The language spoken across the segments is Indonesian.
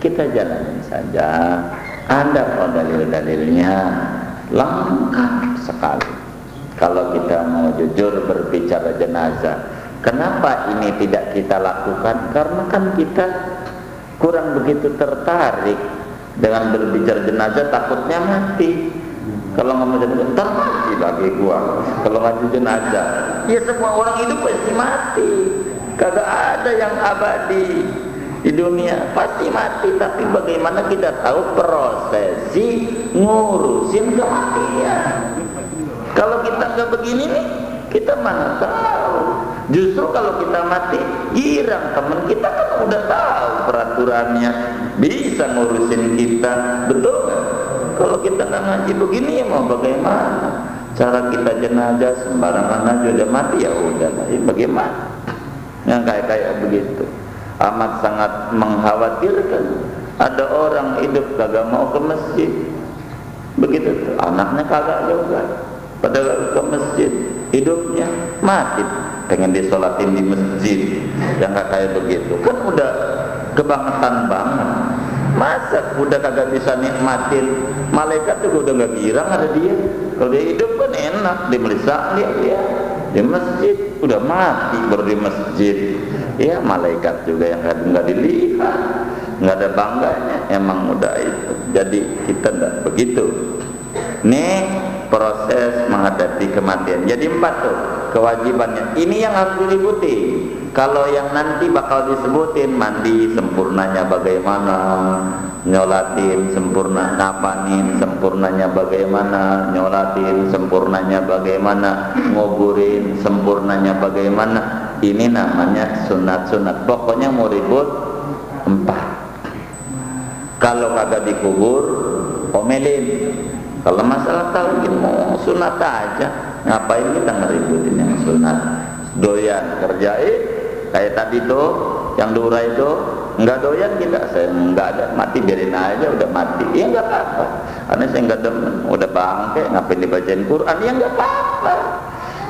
kita jalanin saja. Ada kok dalil-dalilnya lengkap sekali. Kalau kita mau jujur berbicara jenazah, kenapa ini tidak kita lakukan? Karena kan kita kurang begitu tertarik dengan berbicara jenazah, takutnya mati. Kalau ngomong jenazah, ntar mati lagi gua. Kalau ngaji jenazah, ya semua orang hidup pasti mati. Kagak ada yang abadi di dunia, pasti mati. Tapi bagaimana kita tahu prosesi ngurusin kematian? Kalau kita nggak begini nih, kita mana tahu. Justru kalau kita mati, girang teman kita kan udah tahu peraturannya, bisa ngurusin kita, betul nggak? Kalau kita nggak ngaji begini ya mau bagaimana? Cara kita jenazah sembarangan aja udah mati ya udah, bagaimana? Yang kayak begitu amat sangat mengkhawatirkan. Ada orang hidup kagak mau ke masjid, begitu tuh. Anaknya kagak juga pada ke masjid, hidupnya mati pengen disolatin di masjid. Yang kayak begitu kan udah kebangetan banget. Masa udah kagak bisa nikmatin, malaikat juga udah gak girang ada dia. Kalau dia hidup kan enak, di melisa dia di masjid, udah mati baru di masjid. Ya malaikat juga yang nggak dilihat, nggak ada bangganya, emang udah itu. Jadi kita nggak begitu. Nih proses menghadapi kematian. Jadi 4 tuh kewajibannya. Ini yang harus diliputi. Kalau yang nanti bakal disebutin, mandi sempurnanya bagaimana, nyolatin sempurna, ngapain sempurnanya bagaimana, nyolatin sempurnanya bagaimana, nguburin sempurnanya bagaimana. Ini namanya sunat-sunat. Pokoknya mau ribut 4. Kalau kagak dikubur, omelin. Kalau masalah tauhid mau sunat aja, ngapain kita ngeributin yang sunat? Doyan kerjain kayak tadi tuh yang dura itu, nggak doyan kita, saya nggak ada, mati biarin aja, udah mati ya nggak apa-apa. Karena saya nggak demen, udah bangke ngapain dibacain Quran ya nggak apa-apa.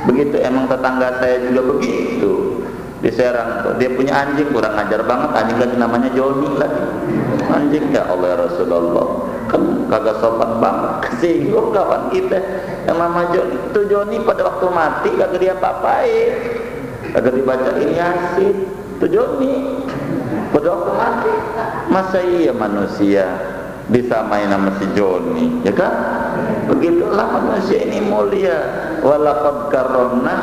Begitu emang tetangga saya juga begitu di Serang tuh, dia punya anjing kurang ajar banget, anjing lagi namanya Joni lagi, anjing ya Allah ya Rasulullah, kan kagak sopan banget, kesinggung kawan kita yang nama Joni. Itu Joni pada waktu mati kagak dia apa-apain, kagak dibacain Yasin. Itu Joni pada waktu mati. Masa iya manusia disamain sama si Joni, ya kan? Begitulah manusia ini mulia. Walaqad karramna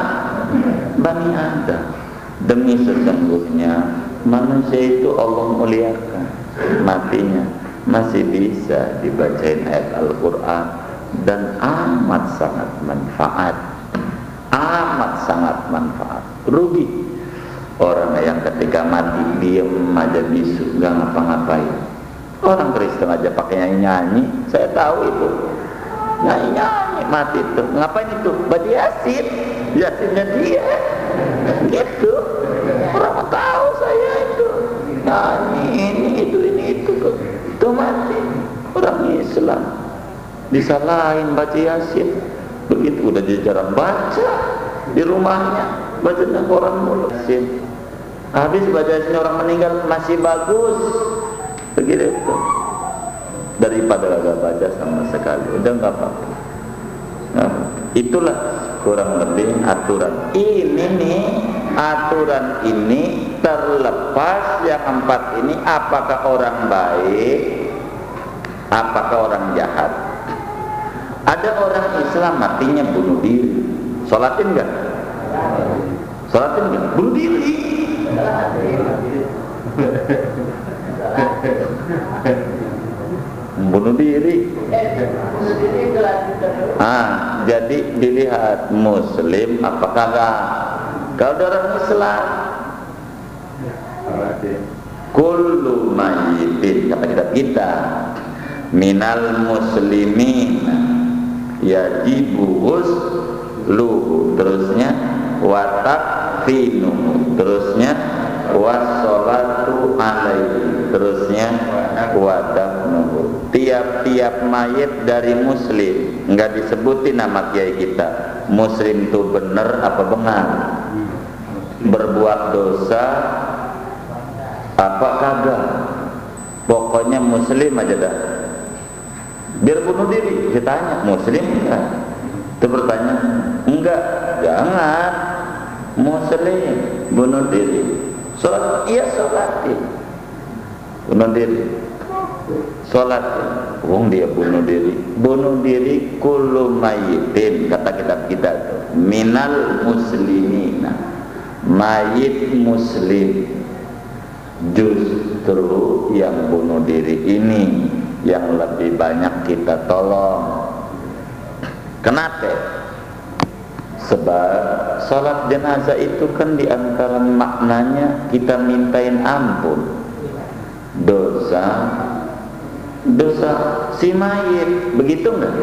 bani Adam. Demi sesungguhnya manusia itu Allah muliakan, matinya masih bisa dibacain ayat Al-Quran dan amat sangat manfaat, amat sangat manfaat. Rugi orang yang ketika mati diem aja bisu, gak ngapa-ngapain. Orang Kristen aja pakai nyanyi-nyanyi, saya tahu itu nyanyi-nyanyi mati itu, ngapain itu? Baca Yasin, Yasinnya dia gitu. Orang tahu saya itu nyanyi ini itu itu mati. Orang Islam disalahin baca Yasin, begitu udah jarang baca di rumahnya, bacanya orang mulu Yasin. Habis baca Yasin orang meninggal masih bagus, begitu itu. Daripada gak baca sama sekali, udah nggak apa-apa. Nah, itulah kurang lebih aturan ini nih. Aturan ini terlepas yang 4 ini, apakah orang baik, apakah orang jahat. Ada orang Islam matinya bunuh diri, sholatin enggak? Sholatin enggak? Bunuh diri. Bunuh diri. Jadi dilihat muslim apakah enggak. Kalau orang Islam, kullu mayyitin, kata kita minal muslimin yajibu husluhu, terusnya wa takfinuhu, terusnya wassolatu alaihi, terusnya wa dafnuhu. Tiap-tiap mayit dari muslim, enggak disebutin nama kiai kita. Muslim itu bener apa bengar? Berbuat dosa apa kagak? pokoknya muslim aja dah, biar bunuh diri. Saya tanya, muslim enggak? Itu pertanyaan. Enggak, jangan muslim bunuh diri. Sholat, iya sholatin, bunuh diri, sholat. Wong dia bunuh diri. Bunuh diri kullu mayyitin, kata kitab kita itu, minal muslimina, mayit muslim. Justru yang bunuh diri ini yang lebih banyak kita tolong. Kenapa? Sebab sholat jenazah itu kan diantara maknanya kita mintain ampun dosa si mayit, begitu enggak?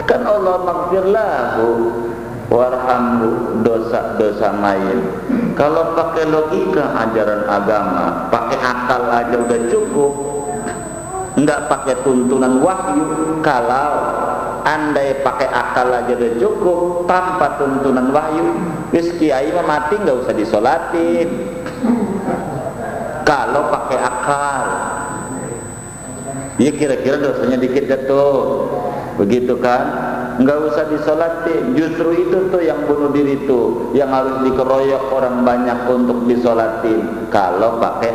Kan Allah maghfirlahu warhamhu, dosa mayit. Kalau pakai logika ajaran agama, pakai akal aja udah cukup, enggak pakai tuntunan wahyu. Kalau andai pakai akal aja udah cukup tanpa tuntunan wahyu, wis kiai mah mati nggak usah disolatin. Kalau pakai akal, ya kira-kira dosanya dikit jatuh, begitu kan? Nggak usah disolatin. Justru itu tuh yang bunuh diri tuh yang harus dikeroyok orang banyak untuk disolatin. Kalau pakai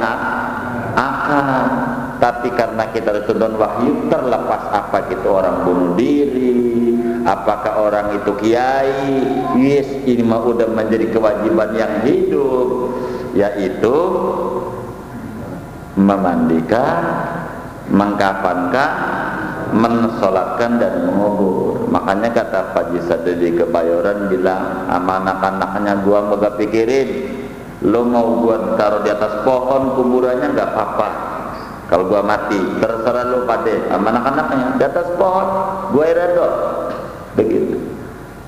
akal. Tapi karena kita dituntun wahyu, terlepas apa gitu orang bunuh diri, apakah orang itu kiai, yes, ini mah udah menjadi kewajiban yang hidup, yaitu memandikan, mengkafankan, mensolatkan dan mengubur. Makanya kata Pak Jisadi di Kebayoran bilang sama anak-anaknya, gua gak pikirin lo mau gua taruh di atas pohon kuburannya nggak apa-apa. Kalau gua mati, terserah lu pade, sama anak-anaknya di atas pohon, gua redo. Begitu.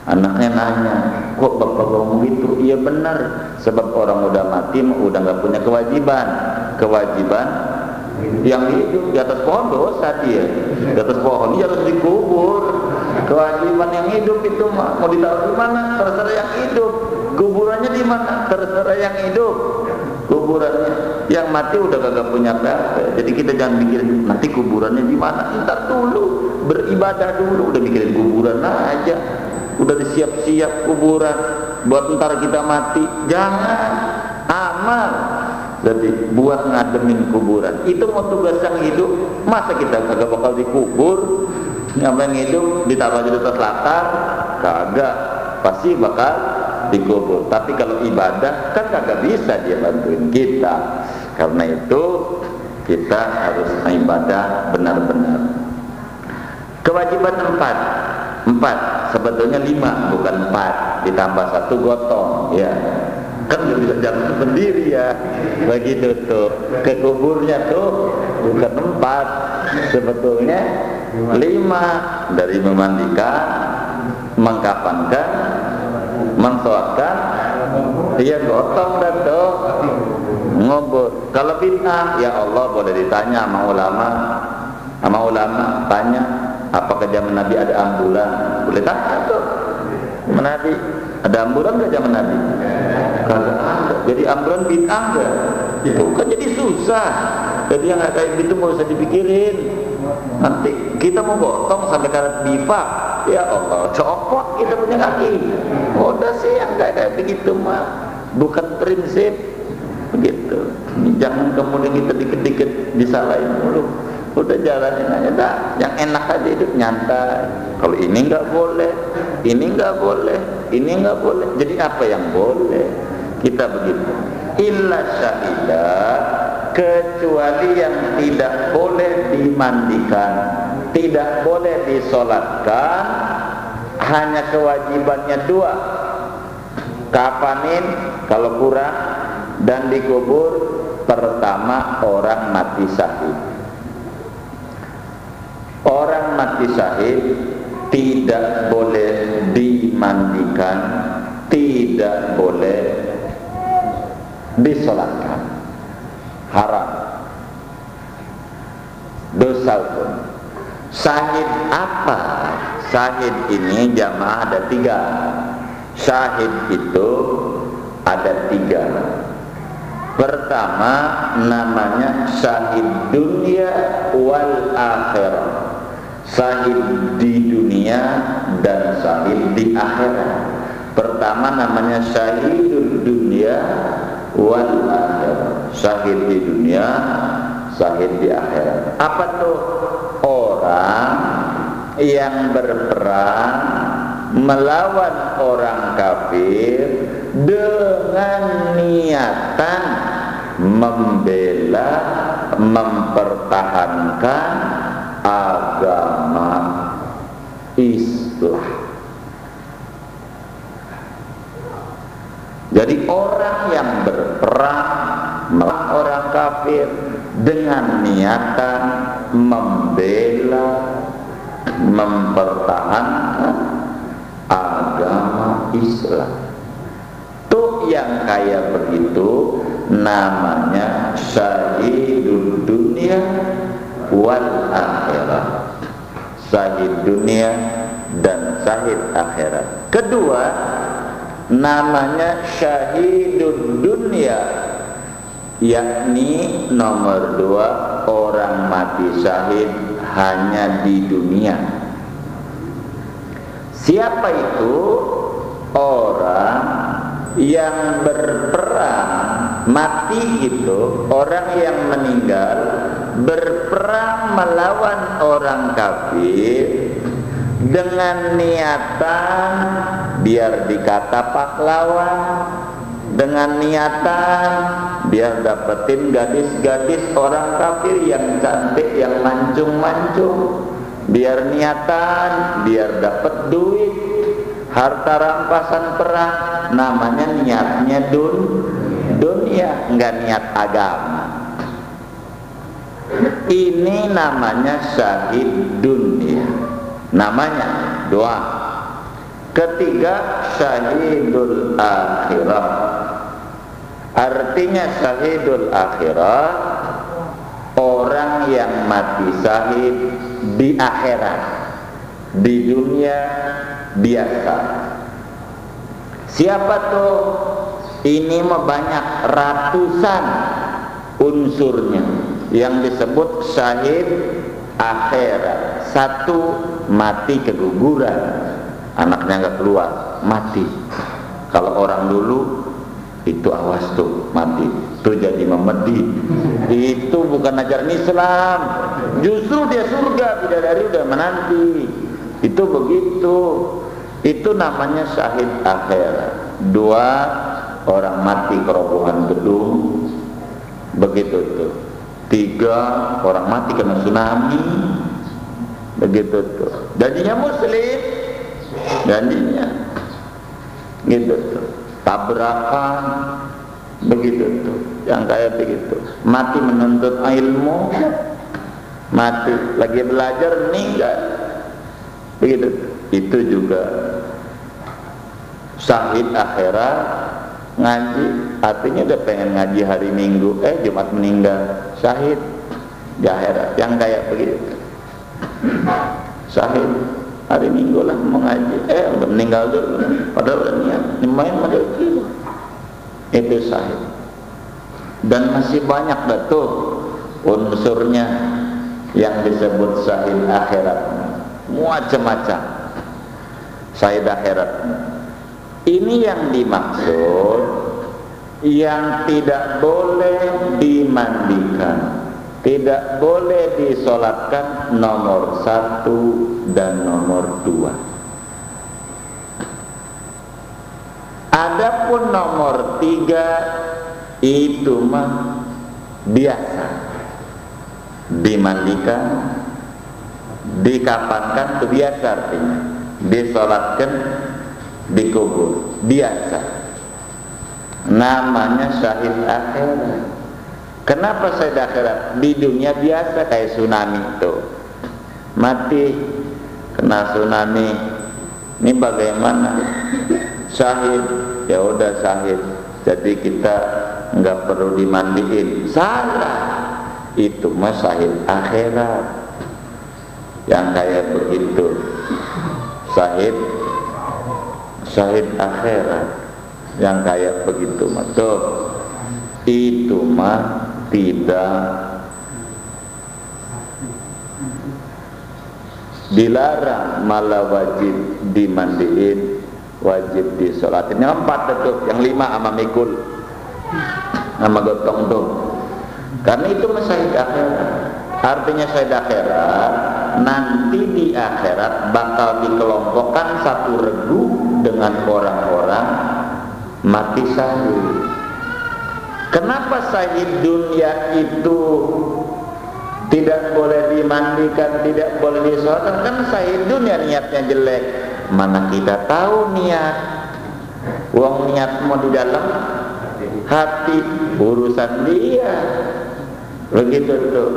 Anaknya nanya, kok bapak ngomong gitu? Iya benar, sebab orang udah mati, udah nggak punya kewajiban. Kewajiban yang hidup di atas pohon dosa dia. Di atas pohon dia harus dikubur. Kewajiban yang hidup itu mau ditaruh di mana? Terserah yang hidup. Kuburannya di mana? Terserah yang hidup. Kuburannya, yang mati udah kagak punya apa. Jadi kita jangan mikirin nanti kuburannya di mana. Ntar dulu beribadah dulu, udah mikirin kuburan aja. Udah disiap-siap kuburan buat ntar kita mati. Jangan amal. Jadi buat ngademin kuburan. Itu mau tugas yang hidup. Masa kita kagak bakal dikubur? Yang hidup ditaruh aja di atas latar? Kagak. Pasti bakal dikubur. Tapi kalau ibadah kan kagak bisa dia bantuin kita. Karena itu kita harus ibadah benar-benar. Kewajiban empat, sebetulnya 5 bukan 4, ditambah 1 gotong, ya kan nggak bisa jalan sendiri ya, begitu tuh. Ke kuburnya tuh bukan 4, sebetulnya 5, dari memandikan, mengkafankan, mensolatkan, dia gotong dan tuh ngubur. Kalau bid'ah, ya Allah boleh ditanya sama ulama, tanya apakah zaman Nabi ada ambulan? Boleh tanya tuh Nabi, ada ambulan nggak zaman Nabi? Kagak ada. Jadi ambulan bid'ah nggak? Itu kan jadi susah. Jadi yang kayak gitu nggak usah dipikirin. Nanti kita mau gotong sampai karet bifak, ya Allah copot kita punya kaki. Udah sih yang kayak begitu mah bukan prinsip begitu. Jangan kemudian kita dikit-dikit disalahin dulu. Udah jalanin aja dah, yang enak aja hidup nyantai. Kalau ini nggak boleh, ini nggak boleh, ini nggak boleh. Jadi apa yang boleh? Kita begitu. Illa syahidah, kecuali yang tidak boleh dimandikan, tidak boleh disolatkan, hanya kewajibannya 2, kafanin kalau kurang, dan dikubur. Pertama, orang mati syahid. Orang mati syahid tidak boleh dimandikan, tidak boleh disolatkan, haram, dosa pun. Syahid apa? Syahid ini jamaah ada 3. Syahid itu ada 3. Pertama namanya syahid dunia wal akhirah, syahid di dunia dan syahid di akhirat. Pertama namanya syahidul dunia wal akhirah, syahid di dunia, syahid di akhirat. Apa tuh? Orang yang berperang melawan orang kafir dengan niatan membela, mempertahankan agama Islam. Jadi orang yang berperang melawan orang kafir dengan niatan membela, mempertahankan agama Islam. Tuh yang kayak begitu namanya syahidul dunia wal akhirat, syahid dunia dan syahid akhirat. Kedua namanya syahidul dunia, yakni nomor 2 orang mati syahid hanya di dunia. Siapa itu? Orang yang berperang mati itu, orang yang meninggal berperang melawan orang kafir dengan niatan biar dikata pahlawan, dengan niatan biar dapetin gadis-gadis orang kafir yang cantik, yang mancung-mancung, biar niatan biar dapet duit, harta rampasan perang. Namanya niatnya dunia, enggak niat agama. Ini namanya syahid dunia, namanya 2. Ketiga syahidul akhirah, artinya syahidul akhirah orang yang mati syahid di akhirat, di dunia biasa. Siapa tuh? Ini mah banyak, ratusan unsurnya yang disebut syahid akhirat. 1, mati keguguran, anaknya nggak keluar, mati. Kalau orang dulu itu awas tuh mati, tuh jadi memedi. Itu bukan ajaran Islam, justru dia surga, bidadari udah menanti. Itu begitu. Itu namanya syahid akhirat. 2, orang mati kerobohan gedung, begitu tuh. 3, orang mati kena tsunami, begitu tuh. Jadinya muslim, jadinya gitu tuh. Tabrakan, begitu tuh. Yang kayak begitu. Mati menuntut ilmu, mati lagi belajar meninggal, begitu tuh. Itu juga syahid akhirat. Ngaji, artinya udah pengen ngaji hari Minggu, Jumat meninggal, syahid di akhirat. Yang kayak begitu, syahid hari Minggu lah mau ngaji, udah meninggal dulu, padahal udah niat main model gitu. Itu syahid. Dan masih banyak betul unsurnya yang disebut syahid akhirat, macam-macam. Syahid akhirat ini yang dimaksud, yang tidak boleh dimandikan, tidak boleh disolatkan nomor 1 dan nomor 2. Adapun nomor 3 itu mah biasa, dimandikan, dikafankan, itu biasa artinya. Disolatkan, dikubur, biasa. Namanya syahid akhirat. Kenapa syahid akhirat? Di dunia biasa kayak tsunami itu, mati kena tsunami, ini bagaimana? Syahid, ya udah syahid. Jadi kita nggak perlu dimandiin. Salah, itu mah syahid akhirat. Yang kayak begitu, syahid akhirat yang kayak begitu. Betul. itu mah tidak dilarang, malah wajib dimandiin, wajib disolatin. Yang 4 itu, yang 5 sama mikul, sama gotong tuh. Karena itu syahid akhirat. Artinya syahid akhirat, nanti di akhirat bakal dikelompokkan satu regu dengan orang-orang mati syahid. Kenapa syahid dunia itu tidak boleh dimandikan, tidak boleh disolatkan? Kan syahid dunia niatnya jelek. Mana kita tahu niat? Uang niat mau di dalam hati, urusan dia. Begitu tuh.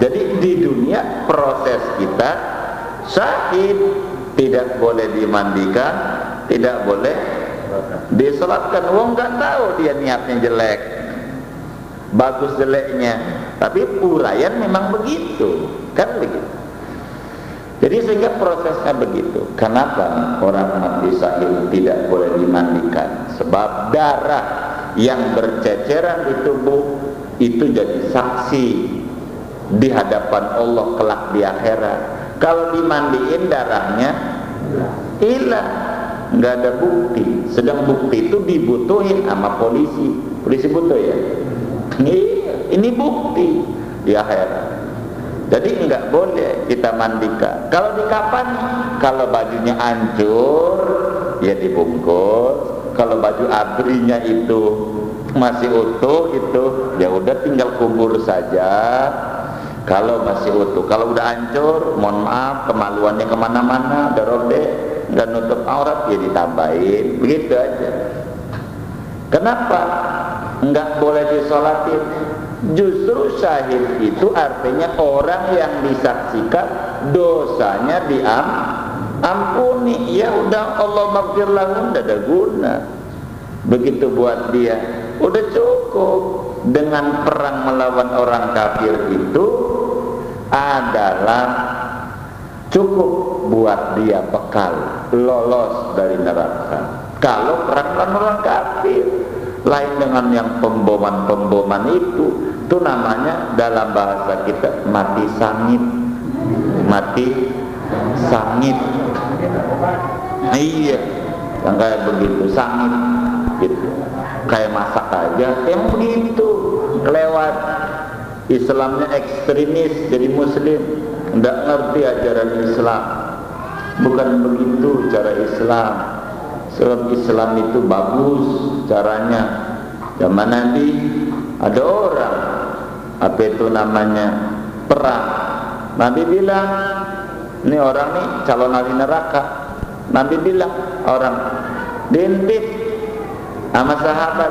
Jadi di dunia proses kita syahid, tidak boleh dimandikan, tidak boleh disolatkan. Uang nggak tahu dia niatnya jelek, bagus jeleknya, tapi uraian memang begitu, kan begitu. Jadi sehingga prosesnya begitu. Kenapa orang mati syahid tidak boleh dimandikan? Sebab darah yang berceceran di tubuh itu jadi saksi di hadapan Allah kelak di akhirat. Kalau dimandiin darahnya hilang, nggak ada bukti. Sedang bukti itu dibutuhin sama polisi. Polisi butuh ya. Ini bukti di akhirat. Jadi nggak boleh kita mandikan. Kalau di kapan? Kalau bajunya hancur, ya dibungkus. Kalau baju abrinya itu masih utuh, itu ya udah tinggal kubur saja. Kalau masih utuh, kalau udah hancur, mohon maaf, kemaluannya kemana-mana, udah robek, nggak nutup aurat, ya ditambahin, begitu aja. Kenapa nggak boleh disolatin? Justru syahid itu artinya orang yang disaksikan dosanya diampuni. Ya udah, Allah maghfir lahum, tidak ada guna. Begitu buat dia, udah cukup. Dengan perang melawan orang kafir itu adalah cukup buat dia bekal lolos dari neraka. Kalau perang melawan orang kafir, lain dengan yang pemboman itu namanya dalam bahasa kita mati sangit. Mati sangit. Iya, yang kayak begitu, sangit gitu. Kayak masak aja, yang begitu. Kelewat, Islamnya ekstremis, jadi muslim, tidak ngerti ajaran Islam. Bukan begitu cara Islam. Sebab Islam itu bagus caranya. Zaman Nabi ada orang, apa itu namanya, perang. Nabi bilang, ini orang nih calon ahli neraka. Nabi bilang, orang diintip sama sahabat,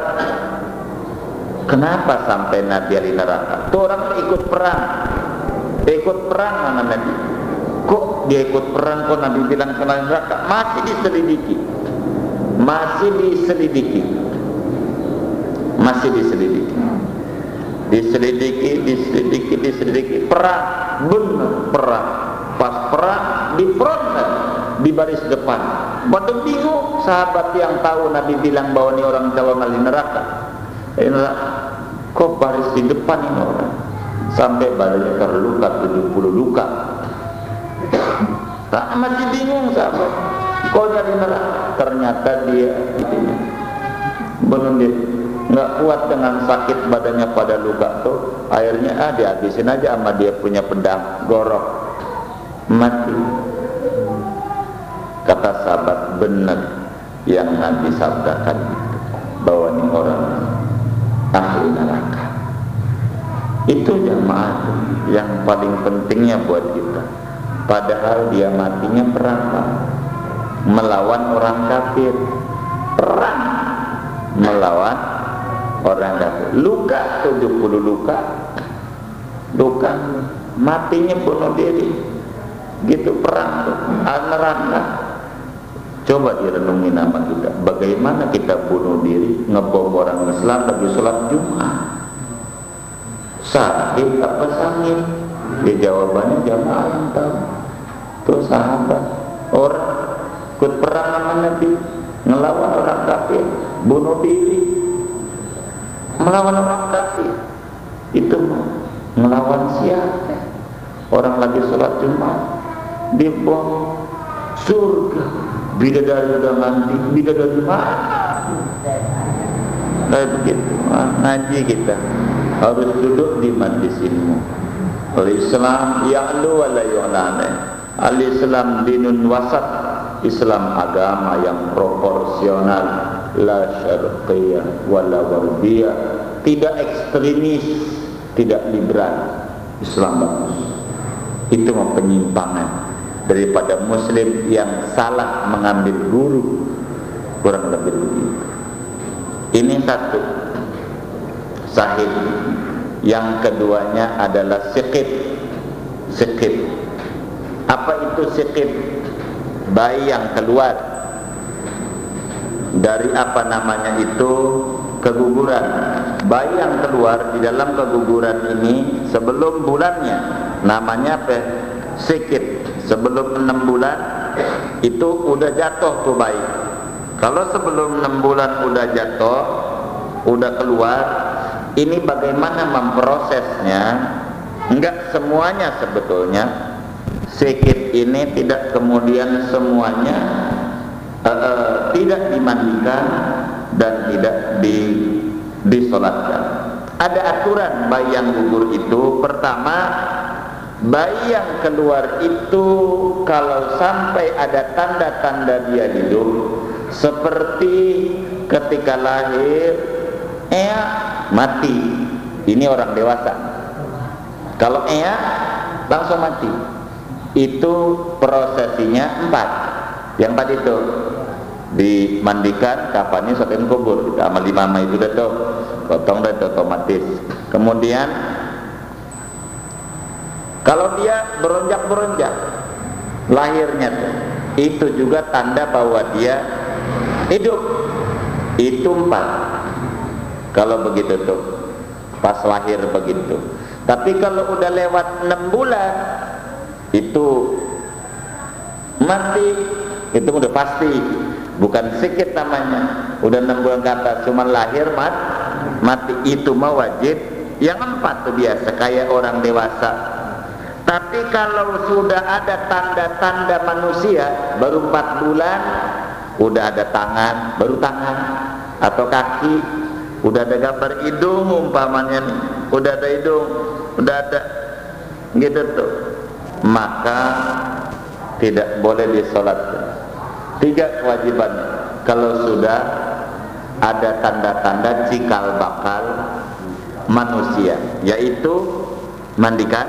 kenapa sampai Nabi ahli neraka? Itu orang ikut perang mana Nabi? Kok dia ikut perang, kok Nabi bilang kena neraka? Masih diselidiki, diselidiki. Perang, benar perang. Pas perang di front, di baris depan. Waktu bingung sahabat yang tahu Nabi bilang bahwa ini orang calon ahli neraka. Kok baris di depan ini orang? Sampai badannya terluka 70 luka. Masih bingung sahabat. Kok dari neraka? Ternyata dia belum dia nggak kuat dengan sakit badannya pada luka tuh. Akhirnya dihabisin aja sama dia punya pedang, gorok, mati. Kata sahabat, benar yang Nabi sabdakan bahwa ini orang ahli neraka. Itu jamaah yang paling pentingnya buat kita. Padahal dia matinya perang, melawan orang kafir. Perang melawan orang kafir. Luka 70 luka. Matinya bunuh diri. Gitu perang tuh, neraka. Coba direnungi nama kita. Bagaimana kita bunuh diri, ngebom orang Islam lagi sholat Jumat? Sakit apa sangit? Di jawabannya jamaah yang tahu. Tuh sahabat, orang ikut perang sama Nabi, ngelawan orang kafir, bunuh diri. melawan orang kafir. Itu melawan siapa? Orang lagi sholat Jumat dibuang surga, bidadari udah mandi, bidadari mana? Kayak begitu. Ngaji kita harus duduk di majlisinmu. Al-Islam ya'lu wa la yu'lana. Al-Islam dinun wasat, Islam agama yang proporsional, la syarqiyah wa la gharbiyah, tidak ekstremis, tidak liberal. Islam bagus. Itu penyimpangan daripada muslim yang salah mengambil guru, kurang lebih begitu. Ini satu sahih. Yang keduanya adalah sikit. Apa itu sikit? Bayi yang keluar dari apa namanya itu keguguran. Bayi yang keluar di dalam keguguran ini sebelum bulannya, namanya apa? Sikit. Sebelum 6 bulan itu udah jatuh tuh bayi. Kalau sebelum 6 bulan udah jatuh, udah keluar, ini bagaimana memprosesnya? Enggak semuanya sebetulnya. Sikit ini tidak kemudian semuanya tidak dimandikan dan tidak disolatkan. Ada aturan bayi yang gugur itu. Pertama, bayi yang keluar itu kalau sampai ada tanda-tanda dia hidup, seperti ketika lahir mati, ini orang dewasa. Kalau langsung mati, itu prosesinya 4. Yang tadi itu dimandikan, kafannya sokin kubur, kita amal imamah itu dah tuh, potong dah otomatis. Kemudian kalau dia beronjak lahirnya tuh, itu juga tanda bahwa dia hidup. Itu 4. Kalau begitu tuh, pas lahir begitu. Tapi kalau udah lewat 6 bulan, itu mati. Itu udah pasti, bukan sikit namanya. Udah 6 bulan ke atas, cuma lahir mati. Itu mah wajib. Yang 4 tuh biasa, kayak orang dewasa. Tapi kalau sudah ada tanda-tanda manusia, baru 4 bulan, udah ada tangan, baru tangan atau kaki, udah ada gambar hidung umpamanya nih, udah ada hidung, udah ada gitu tuh, maka tidak boleh disolatkan. 3 kewajiban kalau sudah ada tanda-tanda cikal bakal manusia, yaitu mandikan,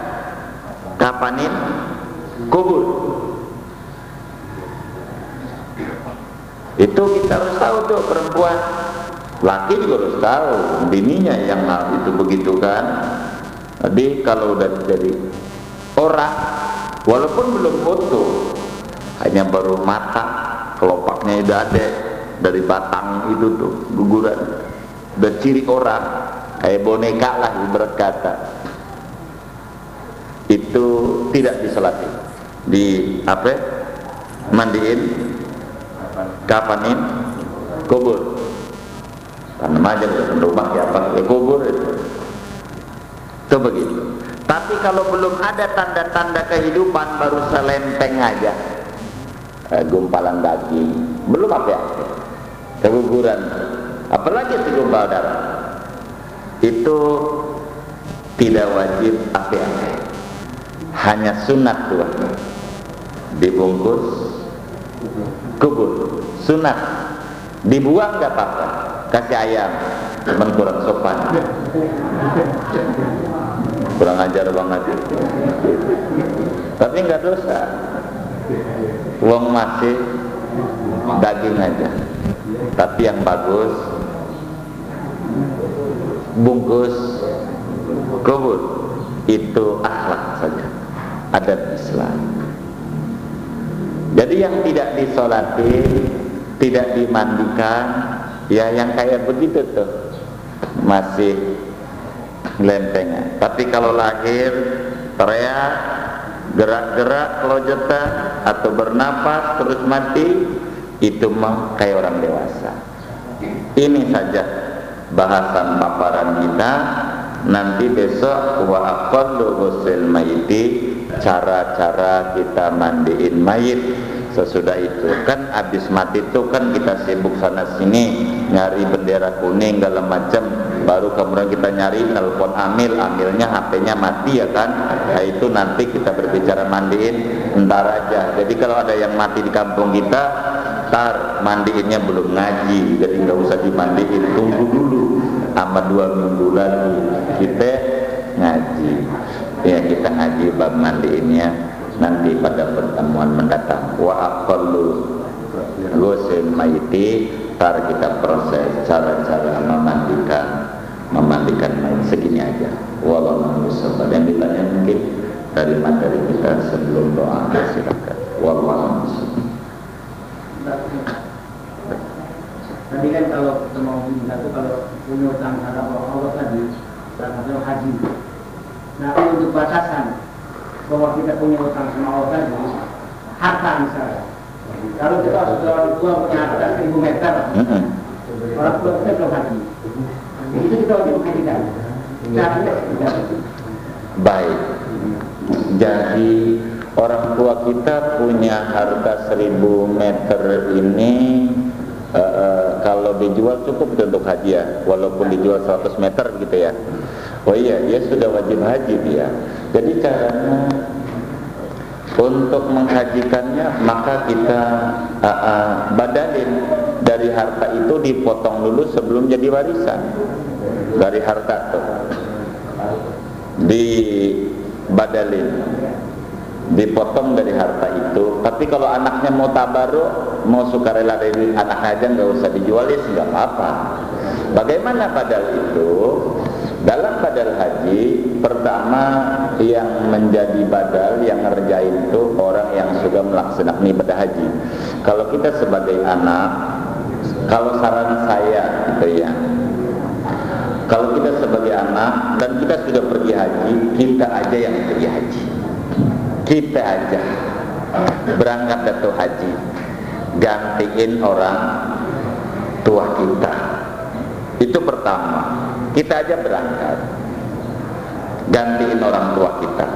kafanin, kubur. Itu kita harus tahu tuh, perempuan. Laki juga harus tahu, bininya yang itu begitu kan. Jadi kalau udah jadi orang, walaupun belum utuh, hanya baru mata, kelopaknya udah ada dari batang itu tuh, guguran, udah ciri orang, kayak boneka lah ibarat kata. Itu tidak disolati, di apa? Mandiin, kafanin, kubur. Tanam aja bukan rumah ya, apa kubur itu begitu. Tapi kalau belum ada tanda-tanda kehidupan, baru selempeng aja, gumpalan daging, belum apa ya, keguguran, apalagi segumpal darah, itu tidak wajib apa-apa, hanya sunat tuh, dibungkus kubur, sunat, dibuang nggak apa-apa, kasih ayam, cuman kurang sopan, kurang ajar banget, tapi nggak dosa, uang masih daging aja, tapi yang bagus bungkus kubur, itu akhlak saja, adat Islam. Jadi yang tidak disolati, tidak dimandikan, ya yang kayak begitu tuh masih lempengan. Tapi kalau lahir, teriak, gerak-gerak kelojotan atau bernapas terus mati, itu mah kayak orang dewasa. Ini saja bahasan paparan kita nanti besok. Wa aqallu ghusl mayyiti, cara-cara kita mandiin mayit. Sesudah itu kan habis mati itu kan kita sibuk sana sini nyari bendera kuning segala macam, baru kemudian kita nyari nelpon amilnya HP-nya mati ya kan. Nah itu nanti kita berbicara mandiin entar aja. Jadi kalau ada yang mati di kampung kita, ntar mandiinnya belum ngaji, jadi nggak usah dimandiin, tunggu dulu sama 2 minggu lagi kita ngaji. Ya kita ngaji bab mandiinnya nanti pada pertemuan mendatang. Wa aqallu ghusl mayyiti, ntar kita proses cara-cara memandikan mayit. Segini aja. Wallahu a'lam. Yang ditanya mungkin dari materi kita sebelum doa, silakan. Wallahu a'lam. Tadi kan kalau kita mau minta itu kalau punya utang terhadap Allah tadi, terhadap haji. Nah untuk batasan bahwa kita punya utang sama Allah tadi, harta misalnya. Kalau kita sudah orang tua punya harta 1000 meter, orang tua kita belum haji. Itu kita wajib menghajikan. Caranya tidak. Baik. Jadi orang tua kita punya harta 1000 meter ini, kalau dijual cukup untuk haji ya, walaupun dijual 100 meter gitu ya. Oh iya, dia sudah wajib haji dia. Jadi caranya untuk menghajikannya, maka kita badalin dari harta itu, dipotong dulu sebelum jadi warisan. Dari harta tuh dibadalin, dipotong dari harta itu. Tapi kalau anaknya mau tabaruk, mau sukarela dari anaknya aja, nggak usah dijual, ya nggak apa-apa. Bagaimana badal itu? Dalam badal haji, pertama yang menjadi badal, yang ngerjain itu orang yang sudah melaksanakan ibadah haji. Kalau kita sebagai anak, kalau saran saya gitu ya, kalau kita sebagai anak dan kita sudah pergi haji, kita aja yang pergi haji. Kita aja berangkat datu haji, gantiin orang tua kita. Itu pertama. Kita aja berangkat, gantiin orang tua kita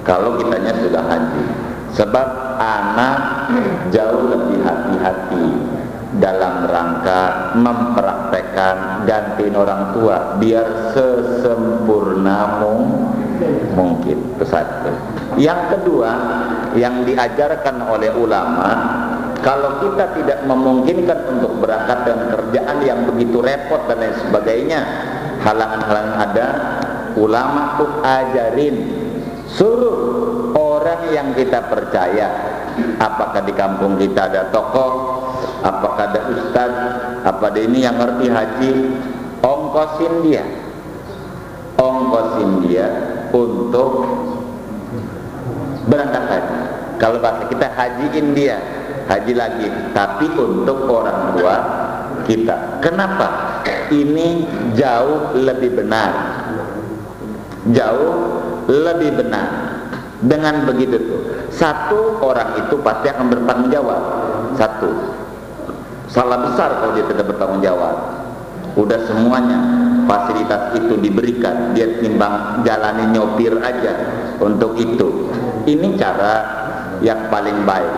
kalau kitanya sudah haji. Sebab anak jauh lebih hati-hati dalam rangka mempraktekkan gantiin orang tua biar sesempurna mungkin. Itu satu. Yang kedua, yang diajarkan oleh ulama, kalau kita tidak memungkinkan untuk berangkat dengan kerjaan yang begitu repot dan lain sebagainya, halangan-halangan ada, ulama tuh ajarin, suruh orang yang kita percaya, apakah di kampung kita ada tokoh, apakah ada ustaz, apa ada ini yang ngerti haji, ongkosin dia untuk berangkat haji. Kalau bahasa kita hajiin dia, haji lagi, tapi untuk orang tua kita. Kenapa? Ini jauh lebih benar. Jauh lebih benar. Dengan begitu tuh, satu orang itu pasti akan bertanggung jawab. Satu, salah besar kalau dia tidak bertanggung jawab. Udah semuanya fasilitas itu diberikan, dia timbang jalani nyopir aja untuk itu. Ini cara yang paling baik.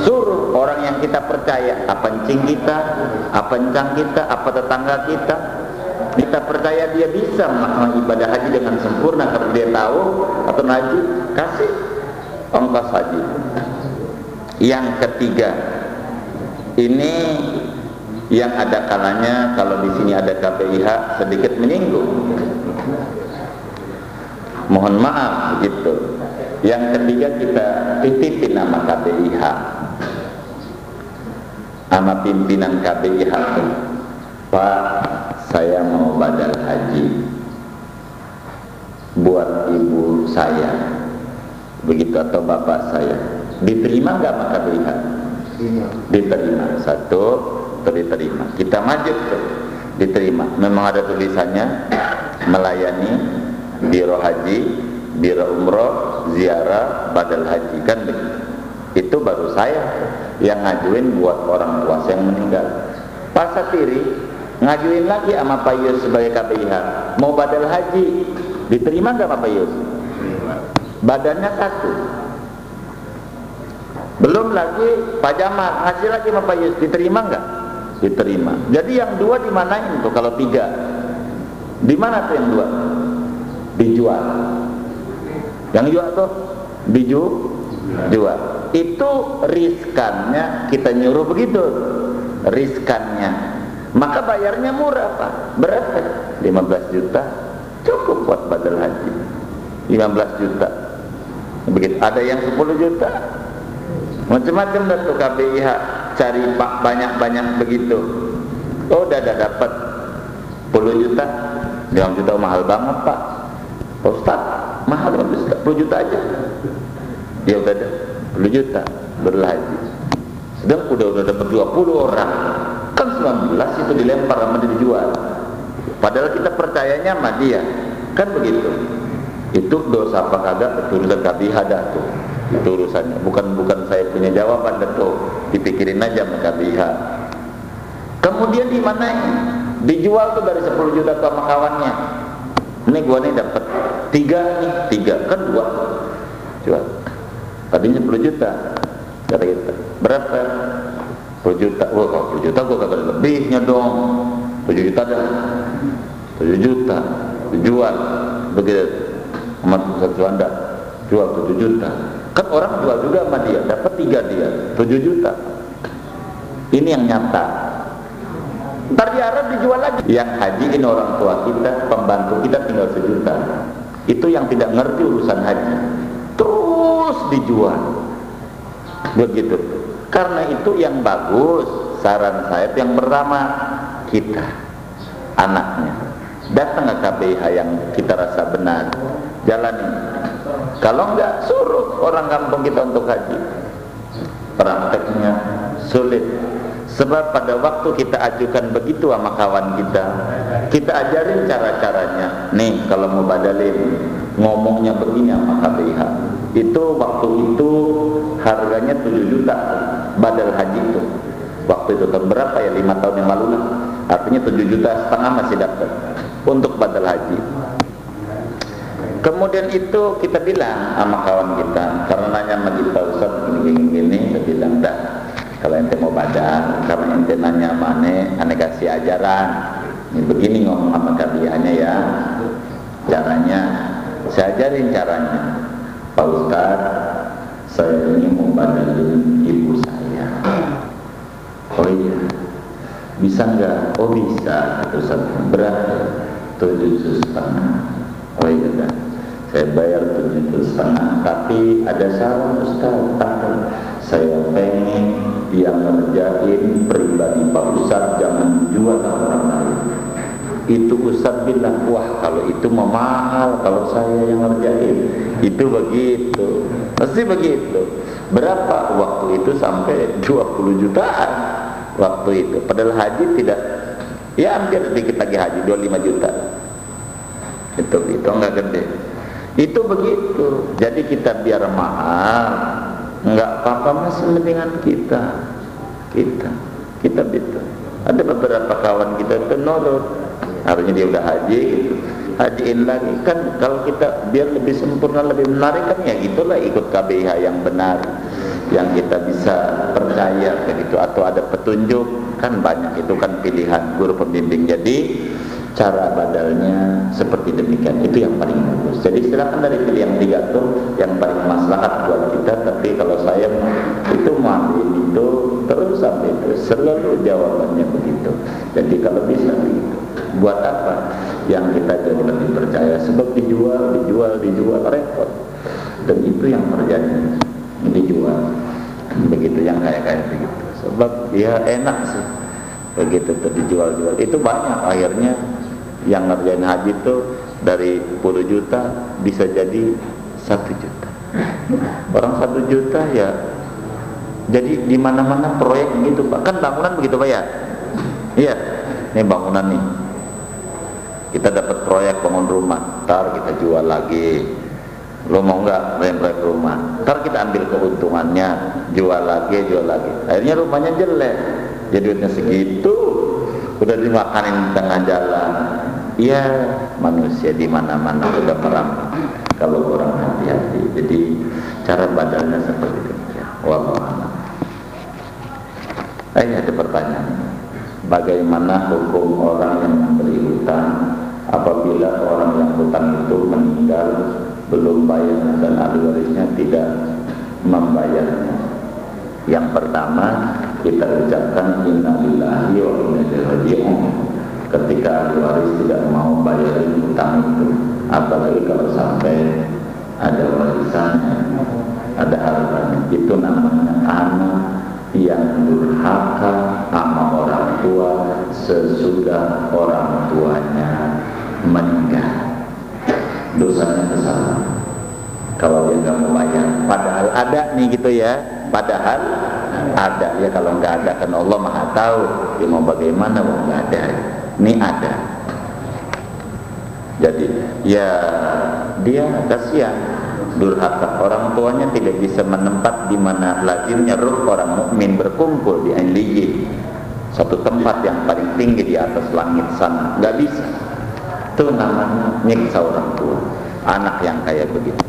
Suruh orang yang kita percaya, apa encing kita, apa encang kita, apa tetangga kita percaya dia bisa melakukan ibadah haji dengan sempurna karena dia tahu atau haji, kasih ongkos haji. Yang ketiga, ini yang ada kalanya kalau di sini ada KPIH sedikit menyinggung, mohon maaf gitu. Yang ketiga, kita titipin nama KPIH, sama pimpinan KPIH, Pak, saya mau badal haji buat ibu saya, begitu, atau bapak saya. Diterima nggak sama KPIH? Diterima. Satu, diterima. Kita maju tuh, diterima. Memang ada tulisannya melayani biro haji, biro umroh, ziarah, badal haji, kan begitu. Itu baru saya yang ngajuin buat orang tua saya yang meninggal. Pak Satiri, ngajuin lagi sama Pak Yus sebagai KBIH, mau badal haji, diterima nggak sama Pak Yus? Badannya satu. Belum lagi Pak Jamal ngasih lagi sama Pak Yus, diterima nggak? Diterima. Jadi yang dua dimanain tuh kalau tiga? Di mana tuh yang dua? Dijual. Yang jual tuh dijual. Itu riskannya, kita nyuruh begitu. Riskannya. Maka bayarnya murah Pak. Berapa? 15 juta. Cukup buat badal haji. 15 juta. Begitu. Ada yang 10 juta. Macam-macam dah tuh KBIH cari Pak banyak-banyak begitu. Oh, udah dapat 10 juta. 5 juta mahal banget Pak. Pak Ustaz, mahal 10 juta aja. Ya udah dah, 10 juta berhaji. Sedang udah dapat 20 orang. Kan 19 itu dilempar sama dia dijual. Padahal kita percayanya sama dia. Kan begitu. Itu dosa apa kagak? Itu urusan KBIH dah tuh. Itu urusannya. Bukan saya punya jawaban dah tuh. Dipikirin aja sama KBIH. Kemudian di mana? Dijual tuh dari 10 juta ke sama kawannya. Ini gua nih dapat 3 kan 2. Jual. Tadinya 10 juta. Kata kita. Berapa? 10 juta. Wah, kalau 10 juta gua kagak lebihnya dong. 7 juta dah. 7 juta. Dijual. Begitu. Amat satu Anda. Jual 7 juta. Kan orang jual juga sama dia. Dapat 3 dia. 7 juta. Ini yang nyata. Ntar di Arab dijual lagi. Yang hajiin orang tua kita, pembantu kita tinggal 1 juta. Itu yang tidak ngerti urusan haji. Terus dijual. Begitu. Karena itu yang bagus, saran saya itu yang pertama, kita anaknya datang ke KBIH yang kita rasa benar, jalanin. Kalau enggak, suruh orang kampung kita untuk haji. Prakteknya sulit. Sebab pada waktu kita ajukan begitu sama kawan kita ajarin cara-caranya. Nih kalau mau badalin, ngomongnya begini sama KBIH. Itu waktu itu harganya 7 juta badal haji itu. Waktu itu tahun berapa ya? 5 tahun yang lalu lah. Artinya 7,5 juta masih dapat untuk badal haji. Kemudian itu kita bilang sama kawan kita, karena nanya sama kita, Ustaz gini, saya bilang dah. Kalau ente mau badal, karena ente nanya mana, ane kasih ajaran. Ini begini ngomong sama KBIH-nya ya. Caranya, saya ajarin caranya. Pak Ustaz, saya ini mau badalin ibu saya. Oh iya, bisa enggak? Oh bisa. Ustaz, berapa? 7,5 juta. Oh iya dah. Saya bayar 7,5 juta. Tapi ada saran Ustaz. Saya pengen yang ngerjain pribadi Pak Ustaz, jangan jual ke orang lain. Itu Ustaz bilang, wah kalau itu mah mahal kalau saya yang ngerjain. Itu begitu, pasti begitu. Berapa waktu itu? Sampai 20 jutaan waktu itu. Padahal haji tidak, ya hampir sedikit lagi haji 25 juta. Itu enggak gede. Itu begitu. Jadi kita biar mahal, enggak apa-apa, masih mendingan kita gitu. Ada beberapa kawan kita itu nurut, harusnya dia udah haji gitu, hajiin lagi. Kan kalau kita biar lebih sempurna, lebih menarik kan ya gitulah, ikut KBIH yang benar, yang kita bisa percaya begitu, atau ada petunjuk kan banyak, itu kan pilihan guru pembimbing. Jadi cara badalnya seperti demikian, itu yang paling bagus. Jadi silakan dari pilih yang 3 tuh yang paling maslahat buat kita. Tapi kalau saya itu mau itu terus sampai itu selalu jawabannya begitu. Jadi kalau bisa begitu, buat apa? Yang kita jadi lebih percaya. Sebab dijual repot. Dan itu yang terjadi, dijual begitu, yang kayak begitu. Sebab ya enak sih begitu tuh dijual-jual. Itu banyak akhirnya yang ngerjain haji itu dari 10 juta bisa jadi 1 juta. Orang 1 juta ya jadi di mana-mana proyek gitu Pak. Kan bangunan begitu Pak ya? Iya. Ini bangunan nih. Kita dapat proyek bangun rumah, ntar kita jual lagi. Lo mau nggak proyek rumah? Ntar kita ambil keuntungannya, jual lagi. Akhirnya rumahnya jelek. Jadi duitnya segitu, udah dimakanin di tengah jalan. Ya manusia di mana-mana udah merampok kalau orang hati-hati. Jadi cara badannya seperti itu. Wallahu a'lam. Ada pertanyaan. Bagaimana hukum orang yang memberi hutang apabila orang yang hutang itu meninggal belum bayar dan ahli warisnya tidak membayarnya? Yang pertama, kita ucapkan innalillahi wa inna ilaihi raji'un ketika ahli waris tidak mau bayarin hutang itu, apalagi kalau sampai ada warisannya, ada hartanya. Itu namanya anak yang durhaka sama orang tua sesudah orang tuanya meninggal. Dosanya besar kalau dia nggak mau bayar, padahal ada nih gitu ya, padahal ada ya. Kalau nggak ada kan Allah Maha tahu dia mau bagaimana, mau nggak ada, ini ada. Jadi ya dia kasihan, durhaka, orang tuanya tidak bisa menempat di mana lazimnya ruh orang mukmin berkumpul di Illiyin, satu tempat yang paling tinggi di atas langit sana, nggak bisa. Itu namanya nyiksa orang tua, anak yang kayak begitu.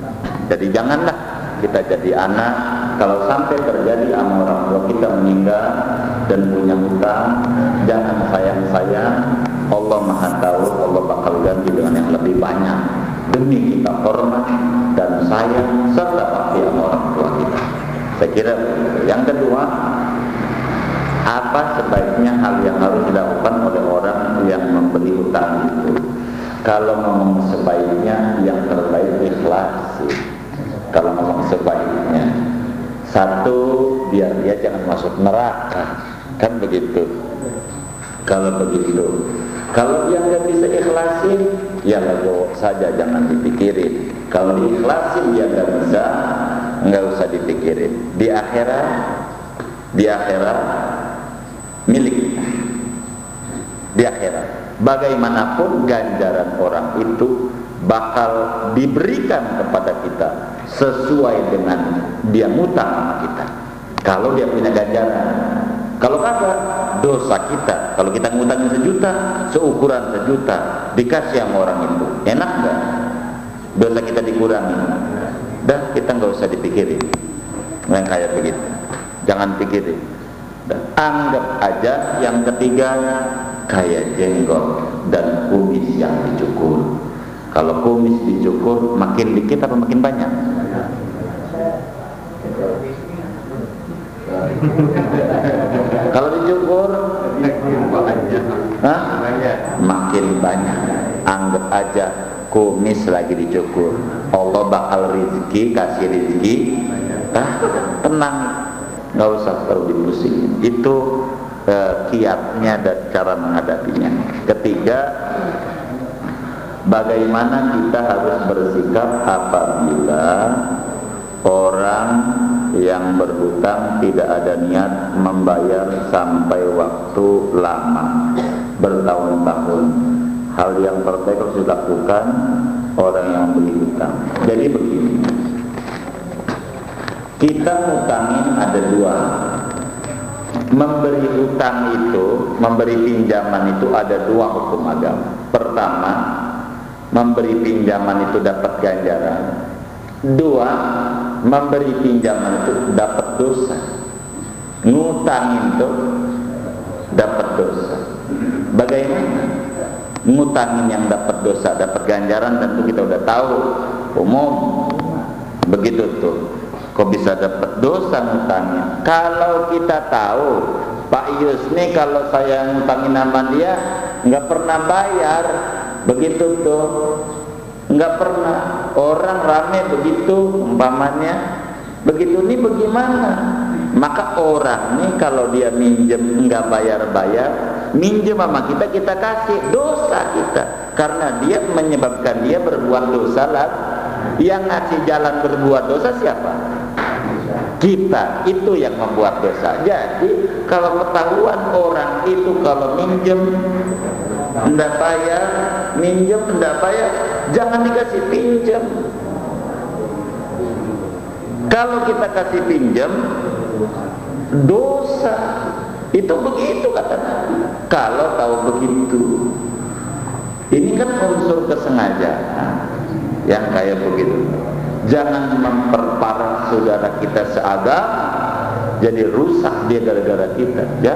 Jadi janganlah kita jadi anak kalau sampai terjadi sama orang tua kita meninggal dan punya hutang, jangan sayang-sayang. Allah Maha tahu, Allah bakal ganti dengan yang lebih banyak demi kita hormat dan sayang serta bakti sama orang tua kita. Saya kira yang kedua, apa sebaiknya hal yang harus dilakukan oleh orang yang memberi hutang itu? Kalau ngomong sebaiknya, yang terbaik ikhlas. Kalau ngomong sebaiknya, satu, biar dia jangan masuk neraka, kan begitu. Kalau begitu, kalau dia nggak bisa ikhlasin, ya legowo saja, jangan dipikirin. Kalau diikhlasin dia nggak bisa, nggak usah dipikirin. Di akhirat milik. Di akhirat, bagaimanapun ganjaran orang itu bakal diberikan kepada kita sesuai dengan dia ngutang sama kita. Kalau dia punya ganjaran, kalau kagak dosa kita. Kalau kita ngutangin 1 juta, seukuran 1 juta dikasih sama orang itu, enak gak? Dosa kita dikurangi, dah kita nggak usah dipikirin yang kayak begitu, jangan pikirin. Dan anggap aja yang ketiga kayak jenggot dan kumis yang dicukur. Kalau kumis dicukur makin dikit apa makin banyak? Kalau dicukur makin banyak. Anggap aja kumis lagi dicukur, Allah bakal rezeki, kasih rezeki, tenang, nggak usah terlalu dipusingin. Itu kiatnya dan cara menghadapinya. Ketiga, bagaimana kita harus bersikap apabila orang yang berhutang tidak ada niat membayar sampai waktu lama, bertahun-tahun. Hal yang terbaik harus dilakukan orang yang memberi hutang. Jadi begini, kita ngutangin ada dua. Memberi hutang itu, memberi pinjaman itu ada dua hukum agama. Pertama, memberi pinjaman itu dapat ganjaran. Dua, memberi pinjaman itu dapat dosa. Ngutangin itu dapat dosa. Bagaimana? Ngutangin yang dapat dosa, dapat ganjaran, tentu kita udah tahu, umum begitu tuh. Kok bisa dapat dosa ngutangin? Kalau kita tahu Pak Yusni kalau saya ngutangin nama dia nggak pernah bayar, begitu tuh, nggak pernah. Orang rame begitu umpamanya, begitu nih bagaimana? Maka orang nih kalau dia minjem nggak bayar-bayar, minjem sama kita, kita kasih, dosa kita, karena dia menyebabkan dia berbuat dosa lah. Yang ngasih jalan berbuat dosa siapa? Kita, itu yang membuat dosa. Jadi kalau ketahuan orang itu kalau minjem nggak bayar, minjem nggak bayar, jangan dikasih pinjam. Kalau kita kasih pinjam, dosa. Itu begitu kata Nabi. Kalau tahu begitu, ini kan unsur kesengajaan yang kayak begitu. Jangan memperparah saudara kita seagama, jadi rusak dia gara-gara kita. Ya,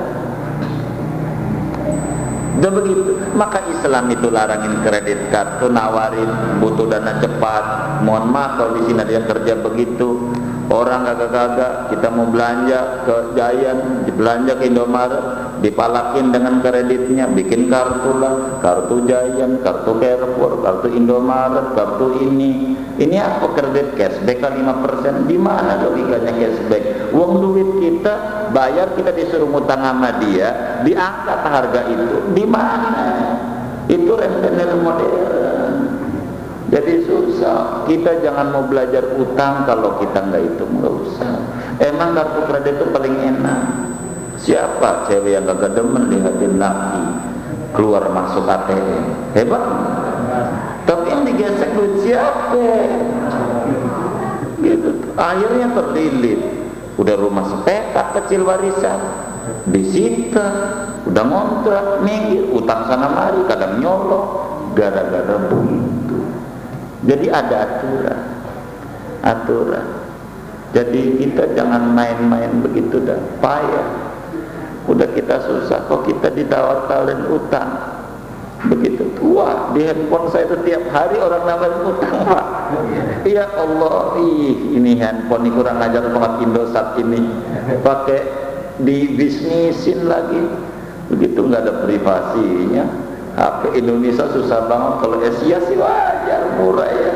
udah begitu. Maka Islam itu larangin kredit kartu, nawarin butuh dana cepat. Mohon maaf kalau di sini ada yang kerja begitu. Orang kagak-kagak, kita mau belanja ke Giant, belanja ke Indomaret, dipalakin dengan kreditnya, bikin kartu lah, kartu Giant, kartu Carrefour, kartu Indomaret, kartu ini. Ini apa kredit cashback 5%? Di mana logikanya cashback? Uang duit kita bayar, kita disuruh ngutang sama dia, diangkat harga itu. Di mana? Itu rentenir modern. Jadi susah. Kita jangan mau belajar utang kalau kita nggak itu, nggak usah. Emang kartu kredit itu paling enak. Siapa cewek yang kagak demen lihatin laki keluar masuk ATM? Hebat. Tapi yang digesek duit siapa? Gitu. Akhirnya terlilit. Udah rumah sepetak kecil warisan disita, udah ngontrak, minggir, utang sana mari, kadang nyolong, gara-gara begitu. Jadi ada aturan. Jadi kita jangan main-main begitu dah, payah. Udah kita susah, kok kita ditawar-tawarin utang. Begitu tua di handphone saya itu tiap hari orang nawarin utang, Pak. Ya Allah, ini handphone ini kurang ajar banget Indosat ini. Pakai dibisnisin lagi. Begitu nggak ada privasinya. HP Indonesia susah banget, kalau Asia sih wajar, murah ya.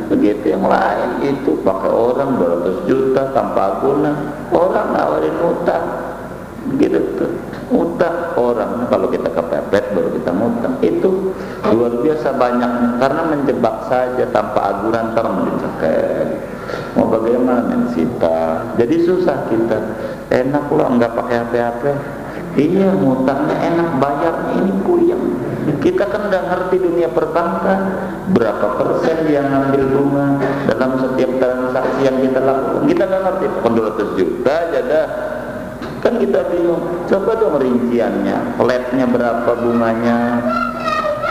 Begitu yang lain itu pakai orang 200 juta tanpa guna, orang nawarin utang. Begitu tuh, utang orang, kalau kita kepepet baru kita ngutang. Itu luar biasa banyak, karena menjebak saja tanpa aguran, ntar mau dicekek. Mau bagaimana mensita? Jadi susah kita. Enak loh nggak pakai HP-HP. Iya, ngutangnya enak, bayarnya ini puyeng. Kita kan udah ngerti dunia perbankan, berapa persen dia ngambil bunga dalam setiap transaksi yang kita lakukan. Kita nggak ngerti, 200 juta aja dah. Kan kita bingung. Coba dong rinciannya, flatnya berapa bunganya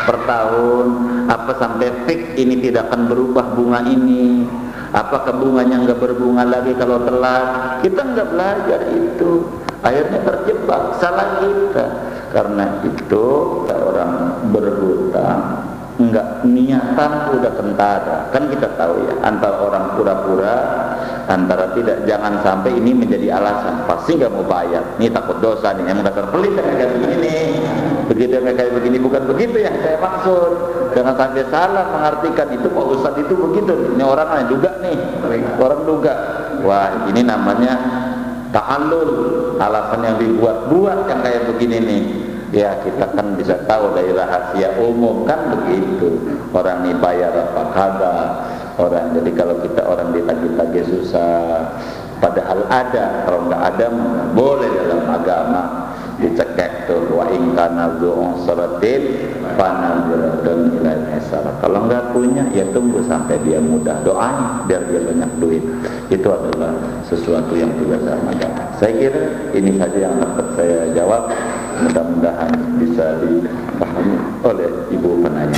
per tahun, apa sampai fix ini tidak akan berubah bunga ini, apakah bunganya nggak berbunga lagi kalau telat. Kita nggak belajar itu, akhirnya terjebak, salah kita. Karena itu orang berhutang enggak niatan udah kentara. Kan kita tahu ya, antara orang pura-pura, antara tidak. Jangan sampai ini menjadi alasan, pasti nggak mau bayar, ini takut dosa nih, yang dasar pelit kayak begini nih. Begitu kayak begini, bukan begitu yang saya maksud. Jangan sampai salah mengartikan itu Pak Ustadz itu begitu. Ini orang duga nih, orang duga. Wah, ini namanya ta'allul, alasan yang dibuat-buat yang kayak begini nih. Ya kita kan bisa tahu dari rahasia umum kan begitu. Orang nih bayar apa kagak orang. Jadi kalau kita orang ditagih-tagih susah, padahal ada. Kalau nggak ada boleh dalam agama dicekek tuh, wa in kana dzu usratin fanadratun ila maisarah. Kalau nggak punya ya tunggu sampai dia mudah, doain biar dia banyak duit. Itu adalah sesuatu yang juga sama agama. Saya kira ini saja yang dapat saya jawab. Mudah-mudahan bisa dipahami oleh ibu penanya.